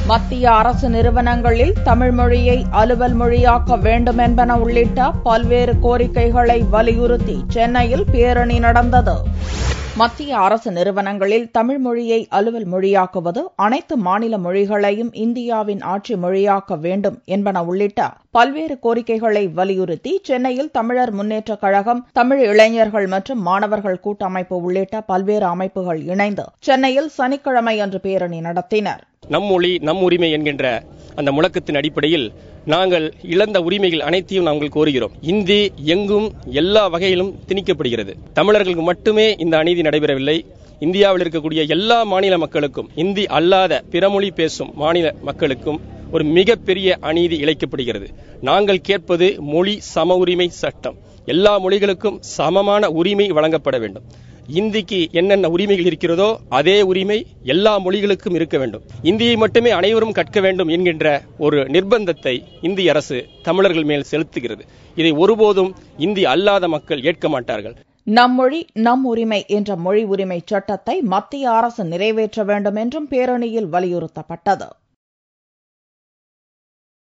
மத்திய அரசு நிறுவனங்களில் தமிழ் மொழியை அலுவல் மொழியாக்க வேண்டும் என்பன உள்ளிட்ட பல்வேறு கோரிக்கைகளை வலியுறுத்தி சென்னையில் பேரணி நடந்தது. மத்திய அரசு நிறுவனங்களில் தமிழ் மொழியை அலுவல் மொழியாக்குவது, அனைத்து மாநில மொழிகளையும் இந்தியாவின் ஆட்சி மொழியாக்க வேண்டும் என்பன உள்ளிட்ட பல்வேறு கோரிக்கைகளை வலியுறுத்தி சென்னையில் தமிழர் முன்னேற்றக் கழகம், தமிழ் இளைஞர்கள் மற்றும் மாணவர்கள் கூட்டமைப்பு உள்ளிட்ட பல்வேறு அமைப்புகள் இணைந்து சென்னையில் சனிக்கிழமை அன்று பேரணி நடத்தினர். நம் மொழி நம் உரிமை என்கின்ற அந்த முழக்கத்தின் அடிப்படையில் நாங்கள் இழந்த உரிமைகள் அனைத்தையும் நாங்கள் கோருகிறோம். இந்தி எங்கும் எல்லா வகையிலும் திணிக்கப்படுகிறது. தமிழர்களுக்கு மட்டுமே இந்த அநீதி நடைபெறவில்லை. இந்தியாவில் இருக்கக்கூடிய எல்லா மாநில மக்களுக்கும், இந்தி அல்லாத பிறமொழி பேசும் மாநில மக்களுக்கும் ஒரு மிகப்பெரிய அநீதி இழைக்கப்படுகிறது. நாங்கள் கேட்பது மொழி சம உரிமை சட்டம். எல்லா மொழிகளுக்கும் சமமான உரிமை வழங்கப்பட வேண்டும். இந்திக்கு என்னென்ன உரிமைகள் இருக்கிறதோ அதே உரிமை எல்லா மொழிகளுக்கும் இருக்க வேண்டும். இந்தியை மட்டுமே அனைவரும் கற்க வேண்டும் என்கின்ற ஒரு நிர்பந்தத்தை இந்திய அரசு தமிழர்கள் மேல் செலுத்துகிறது. இதை ஒருபோதும் இந்தி அல்லாத மக்கள் ஏற்க மாட்டார்கள். நம் மொழி நம் உரிமை என்ற மொழி உரிமை சட்டத்தை மத்திய அரசு நிறைவேற்ற வேண்டும் என்றும் பேரணியில் வலியுறுத்தப்பட்டது.